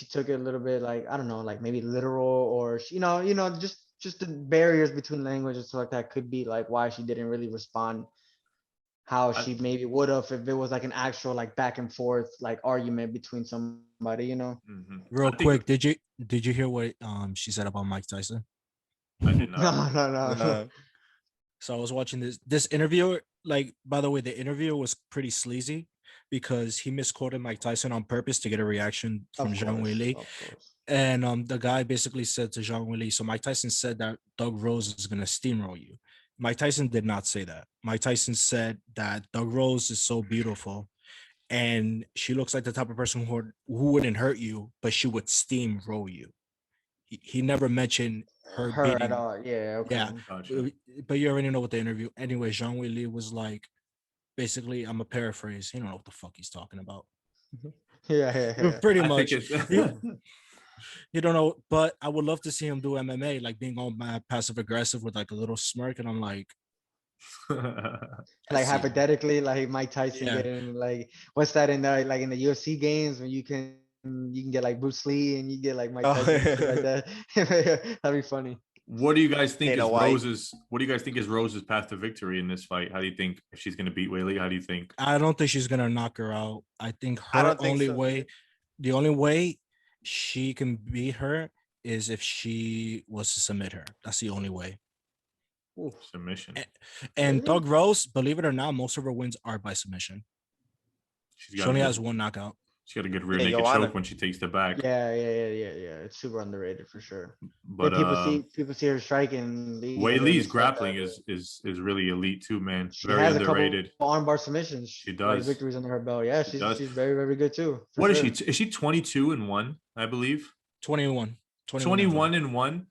took it a little bit like I don't know, like maybe literal or just the barriers between language and stuff like that could be like why she didn't really respond how she maybe would have if it was like an actual like back and forth like argument between somebody. Real quick, did you hear what she said about Mike Tyson? I did No, not. no. So I was watching this interview. Like, by the way, the interview was pretty sleazy because he misquoted Mike Tyson on purpose to get a reaction from Zhang Weili. Of course. And the guy basically said to Zhang Weili, so Mike Tyson said that Doug Rose is going to steamroll you. Mike Tyson did not say that. Mike Tyson said that Doug Rose is so beautiful and she looks like the type of person who wouldn't hurt you, but she would steamroll you. He never mentioned her beating at all. Yeah, okay. Yeah, Gotcha. but you already know what the interview. Anyway, Zhang Weili was like, basically, I'm a paraphrase. He don't know what the fuck he's talking about. Yeah. Pretty I much. think it's You don't know, but I would love to see him do MMA, like being all mad, passive aggressive with like a little smirk, and I'm like, Like hypothetically, like Mike Tyson Yeah. getting like what's that in the like in the UFC games when you can get like Bruce Lee and you get like Mike Tyson and shit like that. That'd be funny. What do you guys think Dana is White. Rose's? What do you guys think is Rose's path to victory in this fight? How do you think if she's going to beat Weili? How do you think? I don't think she's gonna knock her out. I think I her don't think only so way, either. the only way she can beat her is if she was to submit her. That's the only way. Submission. And Really? Doug Rose, believe it or not, most of her wins are by submission. She's She got only a has good, one knockout. she got a good rear Yeah, naked Joanna. choke when she takes the back. Yeah. It's super underrated for sure. But People see her striking. Weili's grappling is really elite too, man. She Very has underrated. a couple armbar submissions. She like, does. victories under her belt. Yeah, She does. she's very very good too. What is she? Is she 22-1? I believe 21. 21-1.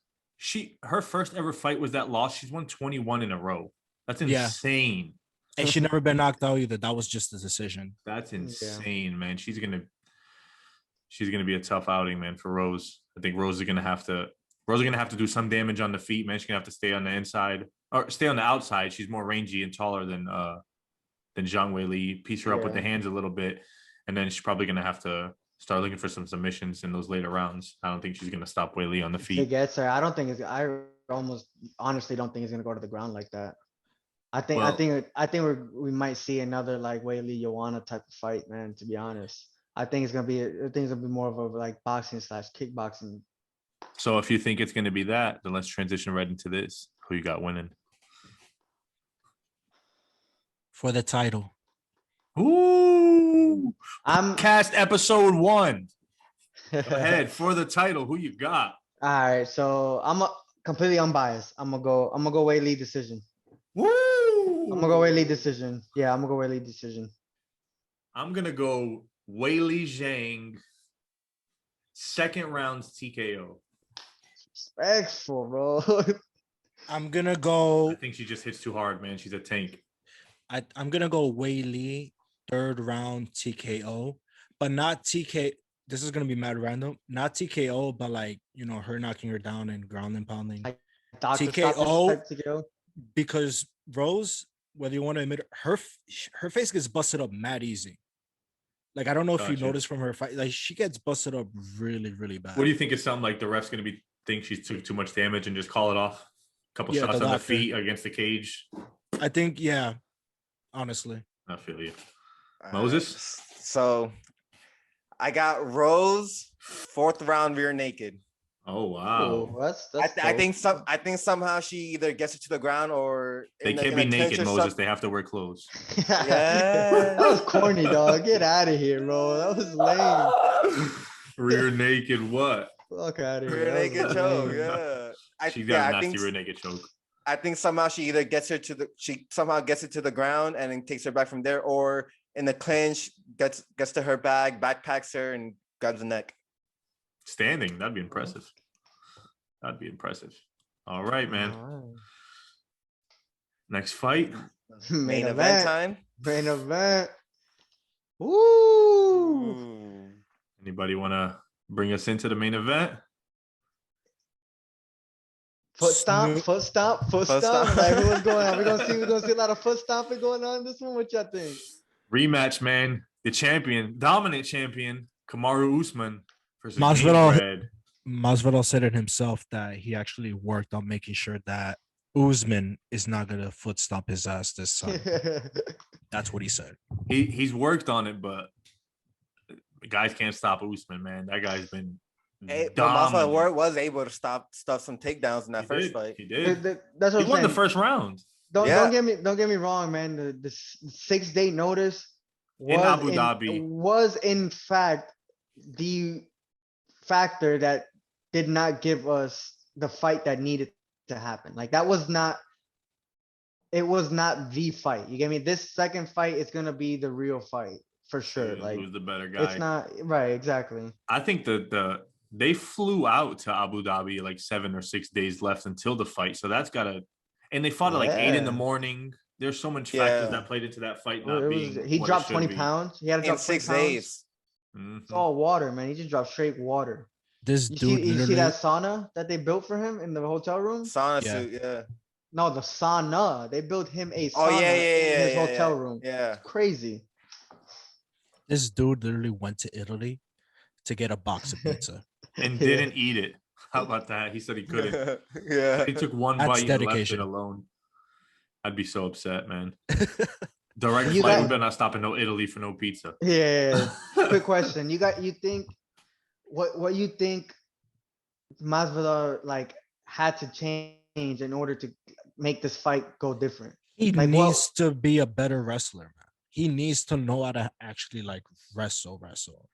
Her first ever fight was that loss. She's won 21 in a row. That's Yeah. insane. And she never been knocked out either. That was just a decision. That's insane, man. She's gonna be a tough outing, man, for Rose. I think Rose is gonna have to do some damage on the feet, man. She's gonna have to stay on the inside or stay on the outside. She's more rangy and taller than Zhang Weili. Piece her up with the hands a little bit, and then she's probably gonna have to start looking for some submissions in those later rounds. I don't think she's gonna stop Weili on the If feet. it gets her, I almost honestly don't think it's gonna go to the ground like that. I think we might see another like Weili Joanna type of fight, man. To be honest, I think it's gonna be more of a like boxing / kickboxing. So if you think it's gonna be that, then let's transition right into this. Who you got winning? For the title. Ooh! I'm Cast episode 1. Go ahead for the title. Who you got? All right, so I'm completely unbiased. I'm gonna go Weili decision. Woo! I'm gonna go Weili decision. Yeah, I'm gonna go Weili decision. I'm gonna go Weili Zhang. Second round TKO. Respectful, bro. I'm gonna I go. think she just hits too hard, man. She's a tank. I'm gonna go Weili, third round TKO, but not TK. This is gonna be mad random. Not TKO, but like her knocking her down and ground and pounding. Like Dr. TKO. Type TKO. Because Rose, whether you want to admit it, her face gets busted up mad easy. Like, I don't know if you Gotcha. noticed from her fight, like she gets busted up really, really bad. What do you think? It's something like the ref's gonna think she took too much damage and just call it off? A couple shots on the doctor. feet against the cage. I think, yeah. Honestly, I feel you. Moses? So I got Rose, 4th round rear naked. Oh wow. Ooh, that's I think somehow she either gets it to the ground or They can't be in a clinch naked, or Moses. something. They have to wear clothes. That was corny, dog. Get out of here, bro. That was lame. Rear naked what? Fuck out of here. Rear That was naked choke. lame. Yeah. She got a nasty rear naked choke. I think somehow she either gets her she somehow gets it to the ground and then takes her back from there, or in the clinch gets to her bag, backpacks her, and grabs the neck. Standing, that'd be impressive. That'd be impressive. All right, man. Next fight. Main event time. Main event. Woo! Anybody want to bring us into the main event? Foot stomp. Like, what's going on? We're gonna see a lot of foot stomping going on in this one. What y'all think? Rematch, man. The champion, dominant champion, Kamaru Usman versus Masvidal. Masvidal said it himself that he actually worked on making sure that Usman is not gonna foot stomp his ass this time. That's what he said. He's worked on it, but guys can't stop Usman, man. That guy's been Masvidal was able to stuff some takedowns in that first fight. He did. That's what he won the first round. Don't get me wrong, man. The 6-day notice in Abu Dhabi was in fact the factor that did not give us the fight that needed to happen. Like that was not. It was not the fight. You get me? This second fight is gonna be the real fight for sure. Yeah, like who's the better guy? It's not right. Exactly. I think they flew out to Abu Dhabi like 7 or 6 days left until the fight. So that's gotta, and they fought at like 8 a.m. There's so much factors that played into that fight not being. He dropped 20 pounds. He had to drop 6 days. Mm-hmm. It's all water, man. He just dropped straight water. This dude, you see that sauna that they built for him in the hotel room? Sauna suit, yeah. No, the sauna. They built him a sauna in his hotel room. Yeah. It's crazy. This dude literally went to Italy to get a box of pizza. And didn't eat it. How about that? He said he couldn't. Yeah. He took one bite and left it alone. I'd be so upset, man. Direct flight, we better not stop in no Italy for no pizza. Yeah. Quick question. You think what you think Masvidal like had to change in order to make this fight go different? He needs to be a better wrestler, man. He needs to know how to actually like wrestle.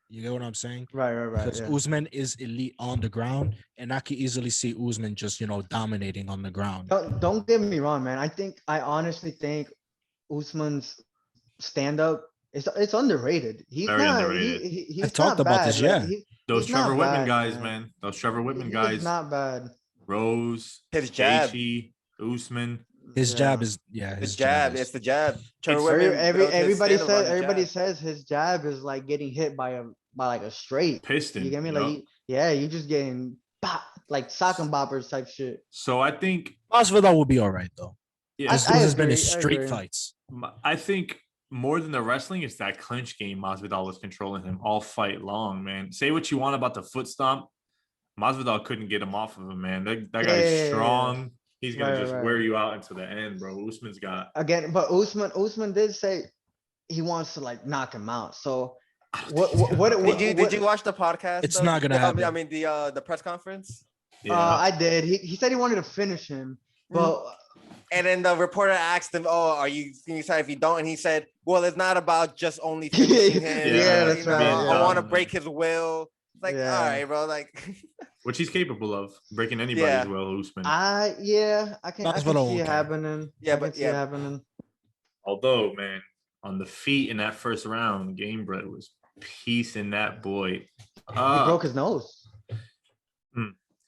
You get what I'm saying? Right. Because Usman is elite on the ground, and I can easily see Usman just dominating on the ground. Don't get me wrong, man. I honestly think Usman's stand-up it's underrated. He's very not underrated. He's I talked about bad. this, yeah. Those Trevor Whitman guys, man. Those Trevor Whitman guys. He's not bad. Rose, his jab, Usman. His jab is his jab. It's the jab. Everybody says his jab is like getting hit by like a straight piston. You get me? Like you just getting like sock and boppers type shit. So I think Masvidal will be all right though. Yeah, this has been his street fights. I think more than the wrestling, it's that clinch game Masvidal was controlling him all fight long, man. Say what you want about the foot stomp. Masvidal couldn't get him off of him, man. That guy's strong. Yeah. He's gonna wear you out until the end, bro. Usman's got again, but Usman did say he wants to like knock him out. So what did you watch the podcast? It's not gonna happen. I mean the press conference. Yeah. I did. He said he wanted to finish him, but and then the reporter asked him, "Oh, are you excited if you don't?" And he said, "Well, it's not about just only finishing him. That's right. I want to break his will." Like, all right, bro. Like, which he's capable of breaking anybody's will, Usman. I can see it happening. Happening. Although, man, on the feet in that first round, Game Bread was piecing that boy. He broke his nose.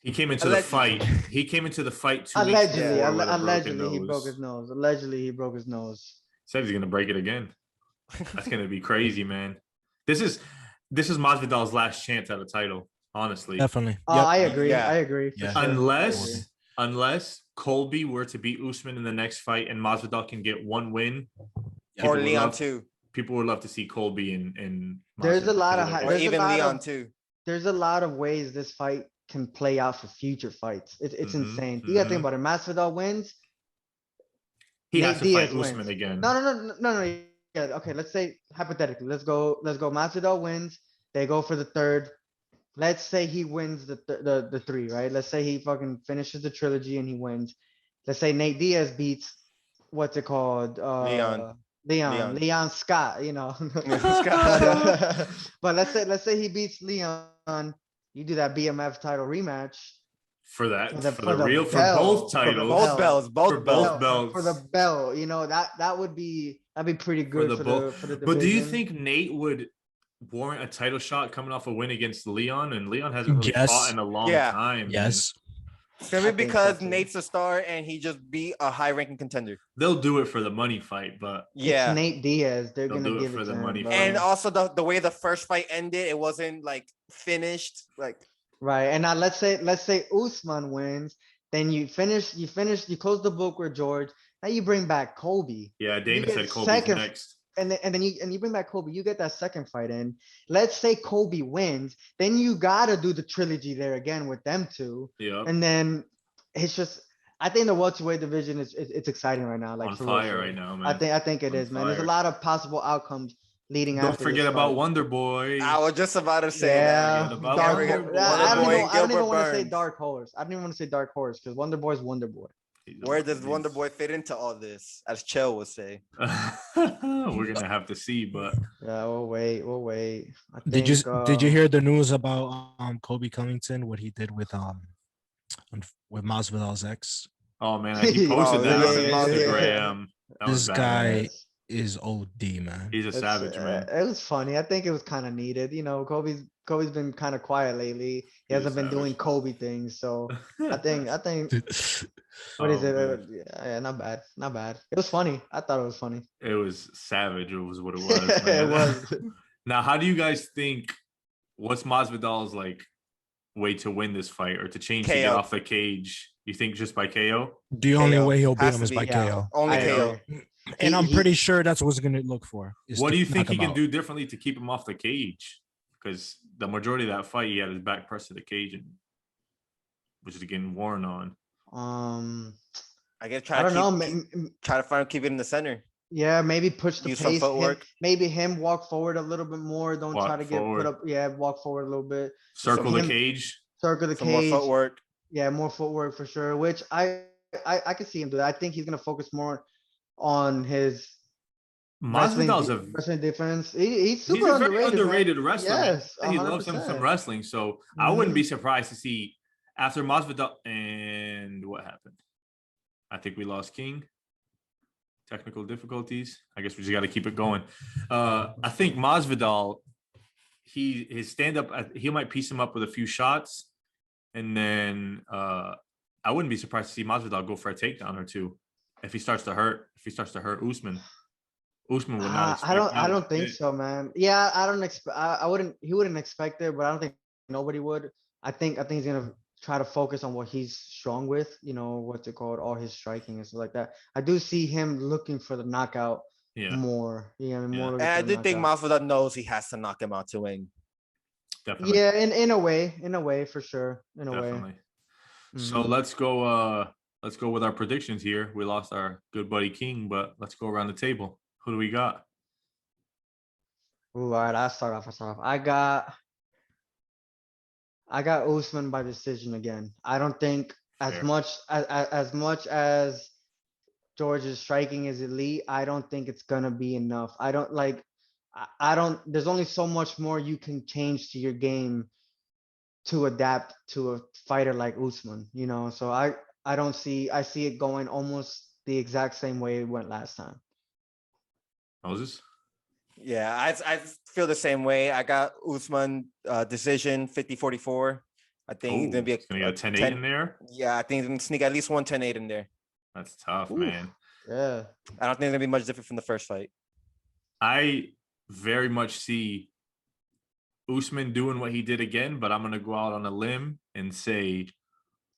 He came into the fight. He came into the fight 2 weeks allegedly. before Allegedly, he broke his nose. Allegedly, he broke his nose. Said he's gonna break it again. That's gonna be crazy, man. This is Masvidal's last chance at a title, honestly. Definitely. I agree. Yeah. I agree. Yeah. Unless Colby were to beat Usman in the next fight and Masvidal can get one win, or Leon too. People would love to see Colby and there's a lot of or even Leon too. There's a lot of ways this fight can play out for future fights. It's insane. You gotta think about it. Masvidal wins. He has to fight Usman again. No. Yeah, okay, let's say hypothetically, let's go Masvidal wins, they go for the third. Let's say he wins the 3, right? Let's say he fucking finishes the trilogy and he wins. Let's say Nate Diaz beats what's it called? Leon Scott, you know. But let's say he beats Leon, you do that BMF title rematch for that for for the belt, both for the titles, both belts, for both belts, for the belt. You know, that'd be pretty good for the division. But do you think Nate would warrant a title shot coming off a win against Leon? And Leon hasn't really fought in a long time. Yes. Simply because Nate's a star and he just beat a high-ranking contender. They'll do it for the money fight, but it's Nate Diaz. They're gonna do give it for it the to money him, fight. And also the way the first fight ended, it wasn't like finished. Like right. And now let's say Usman wins, then you close the book with George. Now you bring back Colby. Yeah, Dana said Colby's next. And then you bring back Colby, you get that second fight in. Let's say Colby wins, then you gotta do the trilogy there again with them two. Yeah. And then it's just, I think the welterweight division it's exciting right now. Like on for fire real. right now, man. I think it is, man. There's a lot of possible outcomes leading Don't after forget this about fight. Wonder Boy. I was just about to say that. Dark Wonder Horse. Boy. I don't even want to say Burns. Dark Horse. I don't even want to say Dark Horse because Wonder Boy's Wonder Boy. Where does Wonder Boy fit into all this? As Chell would say. We're gonna have to see, but yeah, we'll wait. Did you hear the news about Kobe Covington? What he did with Masvidal's ex? Oh man, he posted that on Instagram. That this guy is OD, man. He's a savage, man. It was funny. I think it was kind of needed. You know, Kobe's been kind of quiet lately. He hasn't been doing Kobe things, so I think. What is it? Yeah, not bad. It was funny. I thought it was funny. It was savage. It was what it was, man. It was. Now, how do you guys think? What's Masvidal's like way to win this fight or to change to get off the cage? You think just by KO? The only way he'll beat him is by KO. Only KO. And I'm pretty sure that's what he's going to look for. What do you think he can do differently to keep him off the cage? Because the majority of that fight, he had his back pressed to the cage, and which is getting worn on. I guess try to find keep it in the center. Yeah, maybe push the pace. Maybe him walk forward a little bit more. Don't try to get put up. Yeah, walk forward a little bit. Circle the cage. Circle the cage. More footwork. Yeah, more footwork for sure. Which I can see him do that. I think he's gonna focus more on his Masvidal's wrestling defense. He's super a very underrated wrestler. Yes, he loves him some wrestling. So I wouldn't be surprised to see after Masvidal and what happened. I think we lost King. Technical difficulties. I guess we just got to keep it going. I think Masvidal, his stand up, he might piece him up with a few shots, and then I wouldn't be surprised to see Masvidal go for a takedown or two if he starts to hurt. If he starts to hurt Usman. Usman would not. I don't think so, man. Yeah, I don't expect. I wouldn't. He wouldn't expect it, but I don't think nobody would. I think he's gonna try to focus on what he's strong with. You know, what's it called? All his striking and stuff like that. I do see him looking for the knockout more. Yeah, more. And I do think Masvidal knows he has to knock him out to win. Definitely. Yeah, in a way, for sure. In a way. Mm-hmm. So let's go. Let's go with our predictions here. We lost our good buddy King, but let's go around the table. Who do we got? Ooh, all right, I'll start off. I got Usman by decision again. I don't think as much as George's striking is elite, I don't think it's gonna be enough. I don't there's only so much more you can change to your game to adapt to a fighter like Usman, you know. So I see it going almost the exact same way it went last time. Moses? Yeah, I feel the same way. I got Usman decision 50-44. I think he's gonna be a 10-8 in there. Yeah, I think he's gonna sneak at least one 10-8 in there. That's tough, man. Yeah. I don't think it's gonna be much different from the first fight. I very much see Usman doing what he did again, but I'm gonna go out on a limb and say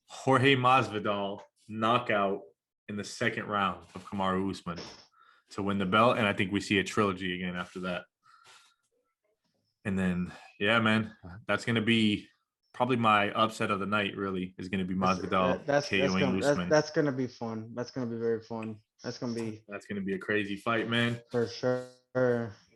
Jorge Masvidal knockout in the second round of Kamaru Usman to win the belt, and I think we see a trilogy again after that. And then, yeah, man, that's going to be probably my upset of the night, really, is going to be Masvidal KOing Usman. That's going to be fun. That's going to be very fun. That's going to be a crazy fight, man. For sure.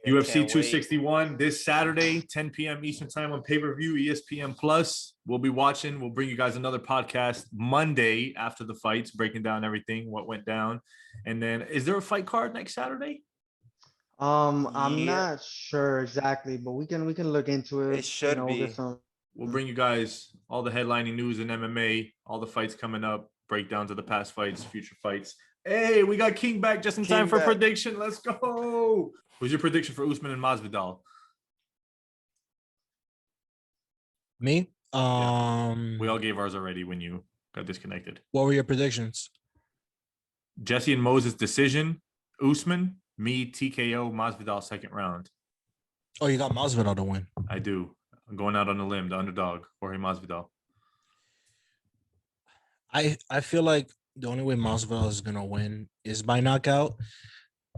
UFC 261 this Saturday, 10 p.m. Eastern time on pay-per-view, ESPN Plus. We'll be watching. We'll bring you guys another podcast Monday after the fights, breaking down everything, what went down. And then, is there a fight card next Saturday? I'm Yeah, not sure exactly, but we can look into it. it should We'll get be. some. We'll bring you guys all the headlining news in MMA, all the fights coming up, breakdowns of the past fights, future fights. Hey, we got King back just in time King for back. prediction. Let's go. Who's your prediction for Usman and Masvidal? Me? We all gave ours already when you got disconnected. What were your predictions? Jesse and Moses decision, Usman, me TKO, Masvidal second round. Oh, you got Masvidal to win. I do. I'm going out on a limb, the underdog, Jorge Masvidal. I feel like the only way Masvidal is gonna win is by knockout.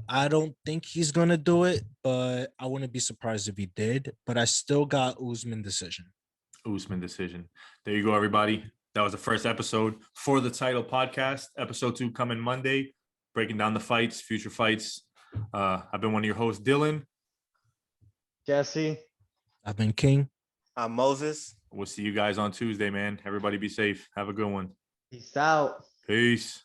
I don't think he's gonna do it, but I wouldn't be surprised if he did. But I still got Usman decision. Usman decision. There you go, everybody. That was the first episode for the title podcast. Episode 2 coming Monday, breaking down the fights, future fights. I've been one of your hosts, Dylan. Jesse. I've been King. I'm Moses. We'll see you guys on Tuesday, man. Everybody be safe. Have a good one. Peace out. Peace.